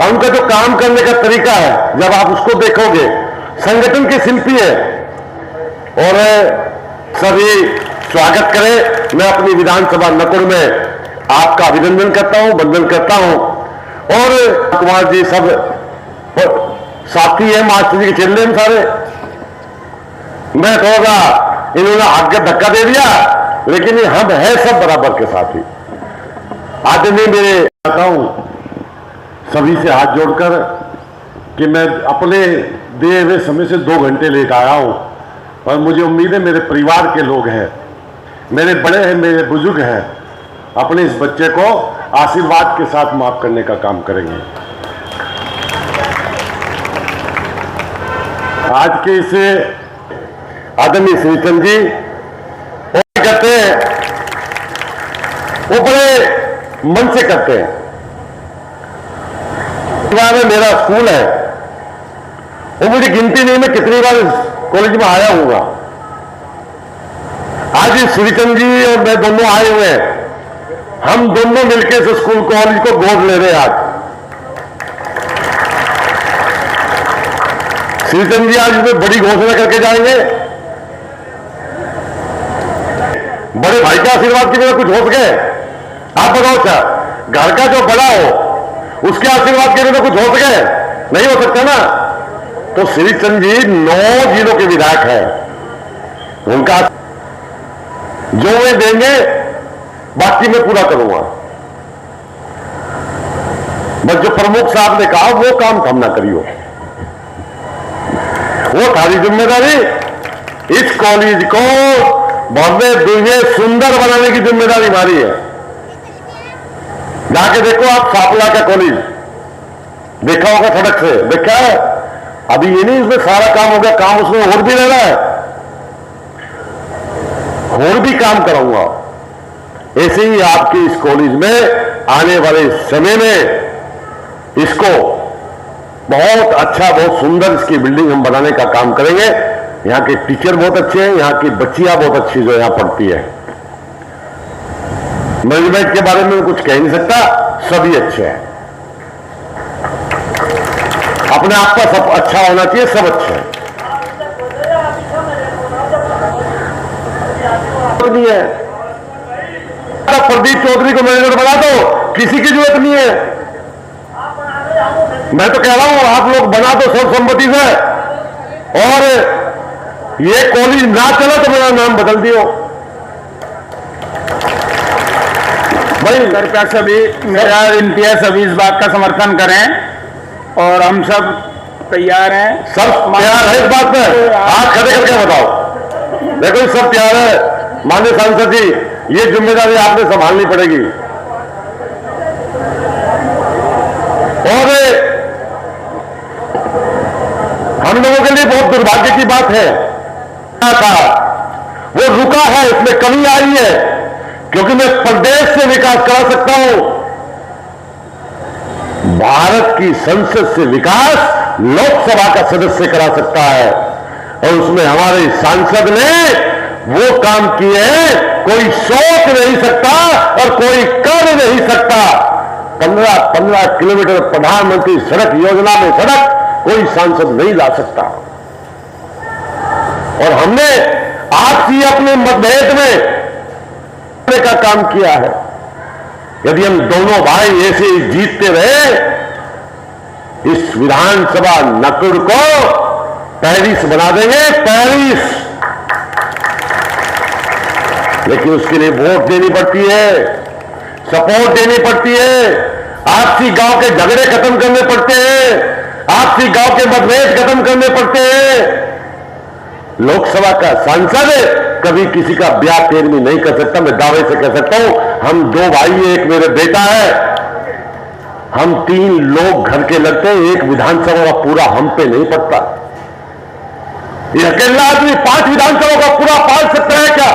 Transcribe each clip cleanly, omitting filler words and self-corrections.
और उनका जो काम करने का तरीका है, जब आप उसको देखोगे, संगठन के शिल्पी है। और सभी स्वागत करें। मैं अपनी विधानसभा नकुल में आपका अभिनंदन करता हूं, वंदन करता हूं। और कुमार जी सब साथी है, मास्टर जी के चेले हैं सारे। मैं कहूंगा इन्होंने हाथ का धक्का दे दिया, लेकिन ये हम है सब बराबर के साथी। आज नहीं मेरे आता हूं सभी से हाथ जोड़कर कि मैं अपने दिए हुए समय से 2 घंटे लेट आया हूं, और मुझे उम्मीद है मेरे परिवार के लोग हैं, मेरे बड़े हैं, मेरे बुजुर्ग हैं, अपने इस बच्चे को आशीर्वाद के साथ माफ करने का काम करेंगे। आज के इस आदरणीय श्रीचंद जी करते हैं, वो बड़े मन से करते हैं। में मेरा स्कूल है, वो मुझे गिनती नहीं मैं कितनी बार कॉलेज में आया हूंगा। आज श्रीचंद जी और मैं दोनों आए हुए हैं, हम दोनों मिलकर इस स्कूल कॉलेज को गोद ले रहे हैं। आज श्रीचंद जी आज इसमें बड़ी घोषणा करके जाएंगे। बड़े भाई का आशीर्वाद की बिना कुछ हो सके? आप बताओ, क्या घर का जो बड़ा हो उसके आशीर्वाद के बिना कुछ हो सके? नहीं हो सकता ना। तो श्रीचंद जी 9 जिलों के विधायक हैं, उनका जो वे देंगे बाकी मैं पूरा करूंगा। बस जो प्रमुख साहब ने कहा वो काम हम ना करियो, वो थारी जिम्मेदारी। इस कॉलेज को भव्य दिव्य सुंदर बनाने की जिम्मेदारी हमारी है। जाके देखो आप सापला का कॉलेज, देखा होगा सड़क से, देखा है? अभी ये नहीं इसमें सारा काम हो गया, काम उसमें और भी रह रहा है, और भी काम कराऊंगा। ऐसे ही आपके इस कॉलेज में आने वाले समय में इसको बहुत अच्छा, बहुत सुंदर इसकी बिल्डिंग हम बनाने का काम करेंगे। यहां के टीचर बहुत अच्छे हैं, यहां की बच्चियां बहुत अच्छी जो यहां पढ़ती है। मैनेजमेंट के बारे में कुछ कह नहीं सकता, सभी अच्छे हैं। अपने आप का सब अच्छा होना चाहिए, सब अच्छे हैं। है प्रदीप चौधरी को मैनेजर बना दो, किसी की जरूरत नहीं है। मैं तो कह रहा हूं आप लोग बना दो सर्वसम्मति से, और ये कॉलेज ना चला तो मेरा नाम बदल दियो भाई। कृपया सभी मेरा विनती है, सभी इस बात का समर्थन करें, और हम सब तैयार हैं। सब तैयार है इस बात में? हाथ खड़े करके बताओ। देखो सब तैयार है। माननीय सांसद जी, ये जिम्मेदारी आपने संभालनी पड़ेगी। और हम लोगों के लिए बहुत दुर्भाग्य की बात है, वो रुका है, इसमें कमी आई है, क्योंकि मैं प्रदेश से विकास करा सकता हूं। भारत की संसद से विकास लोकसभा का सदस्य करा सकता है, और उसमें हमारे सांसद ने वो काम किए हैं कोई सोच नहीं सकता और कोई कर नहीं सकता। 15 किलोमीटर प्रधानमंत्री सड़क योजना में सड़क कोई सांसद नहीं ला सकता। और हमने आपसी अपने मतभेद में का काम किया है। यदि हम दोनों भाई ऐसे ही जीतते रहे, इस विधानसभा नकुल को पेरिस बना देंगे, पेरिस। लेकिन उसके लिए वोट देनी पड़ती है, सपोर्ट देनी पड़ती है, आपसी गांव के झगड़े खत्म करने पड़ते हैं, आपसी गांव के मतभेद खत्म करने पड़ते हैं। लोकसभा का सांसद कभी किसी का ब्याह तेरवी नहीं कर सकता। मैं दावे से कह सकता हूं, हम 2 भाई, एक मेरे बेटा है, हम 3 लोग घर के लगते हैं, एक विधानसभा का पूरा हम पे नहीं पड़ता। ये अकेला आदमी 5 विधानसभा का पूरा पाल सकता है क्या?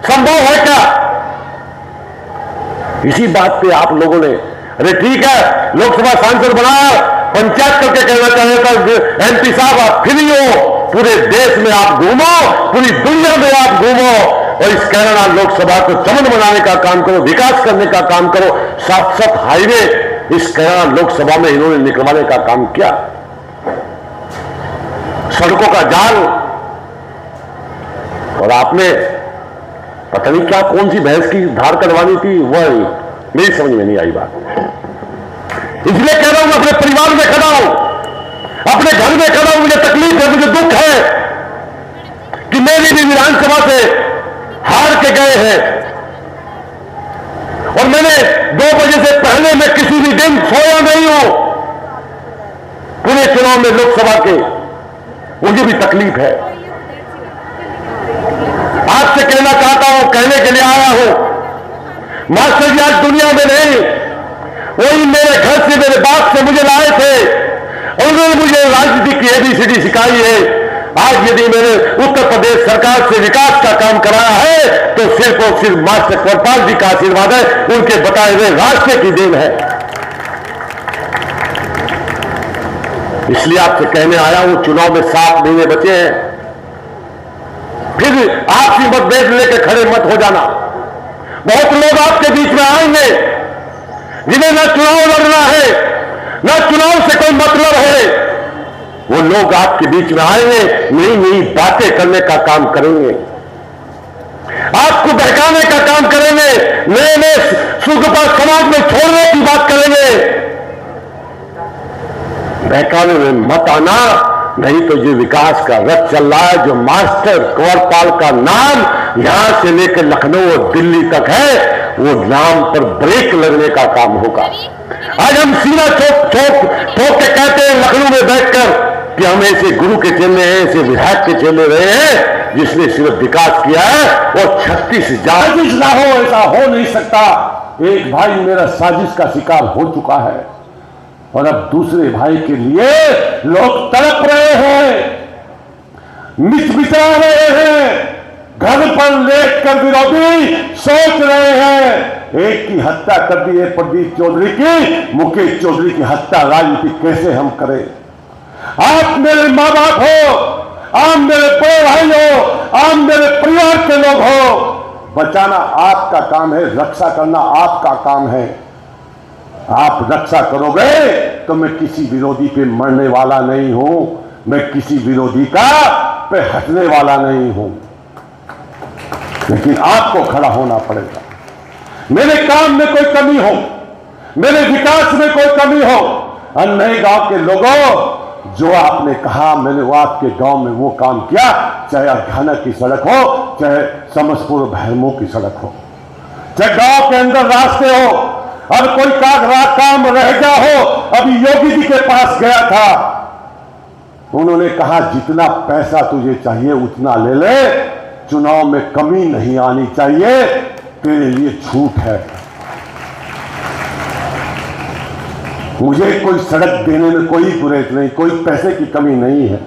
संभव है क्या? इसी बात पे आप लोगों ने, अरे ठीक है लोकसभा सांसद बनाया, पंचायत करके कहना चाहिए एमपी साहब आप फ्री हो, पूरे देश में आप घूमो, पूरी दुनिया में आप घूमो, और इस केरला लोकसभा को चमन बनाने का काम करो, विकास करने का काम करो। 7 हाईवे इस कयां लोकसभा में इन्होंने निकलवाने का काम किया। सड़कों का जाल, और आपने पता नहीं क्या कौन सी भैंस की धार कटवानी थी, वह मेरी समझ में नहीं आई बात। इसलिए कह रहा हूं, अपने परिवार में खड़ा हूं, अपने घर में खड़ा हूं। मुझे तकलीफ है, मुझे दुख है कि मेरी भी विधानसभा से हार के गए हैं, और मैंने 2 बजे से पहले मैं किसी भी दिन सोया नहीं हूं पूरे चुनाव में लोकसभा के। मुझे भी तकलीफ है। आपसे कहना चाहता हूं, कहने के लिए आया हूं, मास्टर जी आज दुनिया में नहीं, वही मेरे घर से, मेरे बाप से मुझे लाए थे, उन्होंने मुझे राजनीति की ABCD सिखाई है। आज यदि मैंने उत्तर प्रदेश सरकार से विकास का काम कराया है तो सिर्फ और सिर्फ मास्टर कृपाल जी का आशीर्वाद है, उनके बताए हुए रास्ते की देन है। इसलिए आपसे कहने आया हूं, चुनाव में 7 महीने बचे हैं, फिर आपसी मतभेद लेकर खड़े मत हो जाना। बहुत लोग आपके बीच में आएंगे जिन्हें न चुनाव लड़ना है, न चुनाव से कोई मतलब है। वो लोग आपके बीच में आएंगे, नई नई बातें करने का काम करेंगे, आपको बहकाने का काम करेंगे, नए नए सुगपा समाज में छोड़ने की बात करेंगे। बहकाने में मत आना, नहीं तो जो विकास का रथ चल रहा है, जो मास्टर कंवरपाल का नाम यहां से लेकर लखनऊ और दिल्ली तक है, वो नाम पर ब्रेक लगने का काम होगा। आज हम सीना ठोक के कहते हैं लखनऊ में बैठकर कि हम ऐसे गुरु के चेले हैं, ऐसे विधायक के चेले रहे हैं जिसने सिर्फ विकास किया है, और 36 साजिश ना हो, ऐसा हो नहीं सकता। एक भाई मेरा साजिश का शिकार हो चुका है, और अब दूसरे भाई के लिए लोग तड़प रहे हैं, मिचमिचा रहे हैं, घर पर लेटकर विरोधी सोच रहे हैं। एक की हत्या कर दी है प्रदीप चौधरी की, मुकेश चौधरी की हत्या राजनीति कैसे हम करें? आप मेरे माँ बाप हो, आप मेरे बड़े भाई हो, आप मेरे परिवार के लोग हो। बचाना आपका काम है, रक्षा करना आपका काम है। आप रक्षा करोगे तो मैं किसी विरोधी पे मरने वाला नहीं हूं, मैं किसी विरोधी का पे हटने वाला नहीं हूं, लेकिन आपको खड़ा होना पड़ेगा। मेरे काम में कोई कमी हो, मेरे विकास में कोई कमी हो, और नए गांव के लोगों, जो आपने कहा मैंने वो आपके गांव में वो काम किया, चाहे अखाना की सड़क हो, चाहे समसपुर भैरमो की सड़क हो, चाहे गांव के अंदर रास्ते हो, और कोई काम रह गया हो। अभी योगी जी के पास गया था, उन्होंने कहा जितना पैसा तुझे चाहिए उतना ले ले, चुनाव में कमी नहीं आनी चाहिए, तेरे लिए छूट है। मुझे कोई सड़क देने में कोई गुरेज नहीं, कोई पैसे की कमी नहीं है,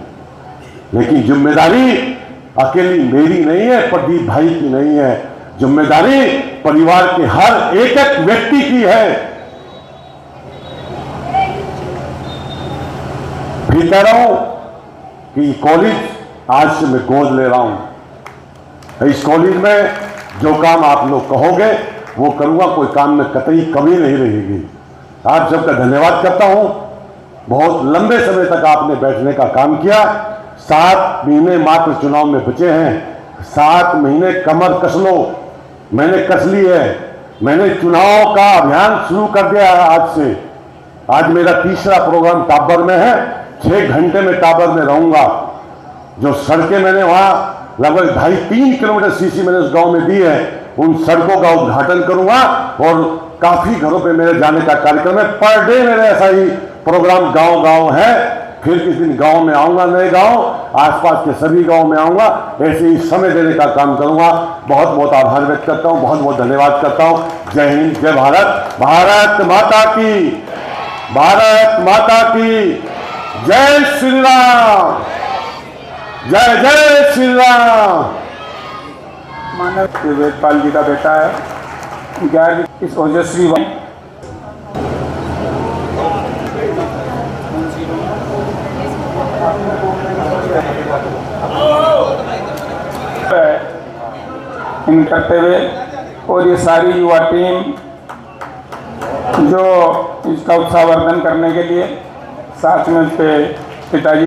लेकिन जिम्मेदारी अकेली मेरी नहीं है, प्रदीप भाई की नहीं है, जिम्मेदारी परिवार के हर एक एक व्यक्ति की है। फिर कह रहा हूं कि कॉलेज आज से मैं गोद ले रहा हूं। इस कॉलेज में जो काम आप लोग कहोगे वो करूंगा, कोई काम में कतई कमी नहीं रहेगी। आप सबका धन्यवाद करता हूं। बहुत लंबे समय तक आपने बैठने का काम किया। 7 महीने मात्र चुनाव में बचे हैं। 7 महीने कमर कस लो, मैंने कस ली है। मैंने चुनाव का अभियान शुरू कर दिया है आज से। आज मेरा तीसरा प्रोग्राम टाबर में है। 6 घंटे में टाबर में रहूंगा। जो सड़कें मैंने वहां लगभग 2.5-3 किलोमीटर सीसी मैंने उस गांव में दी है, उन सड़कों का उद्घाटन करूंगा और काफी घरों पे मेरे जाने का कार्यक्रम है। पर डे मेरे ऐसा ही प्रोग्राम गांव है। फिर किस दिन गांव में आऊंगा, नए गांव, आसपास के सभी गांव में आऊंगा, ऐसे ही समय देने का काम करूंगा। बहुत बहुत आभार व्यक्त करता हूं, बहुत बहुत धन्यवाद करता हूं। जय हिंद, जय भारत, भारत माता की, भारत माता की जय श्री राम, जय जय श्री राम। मानव वेदपाल जी का बेटा है, इस ओजस्वी इन करते हुए और ये सारी युवा टीम जो इसका उत्साहवर्धन करने के लिए साथ में उसके पिताजी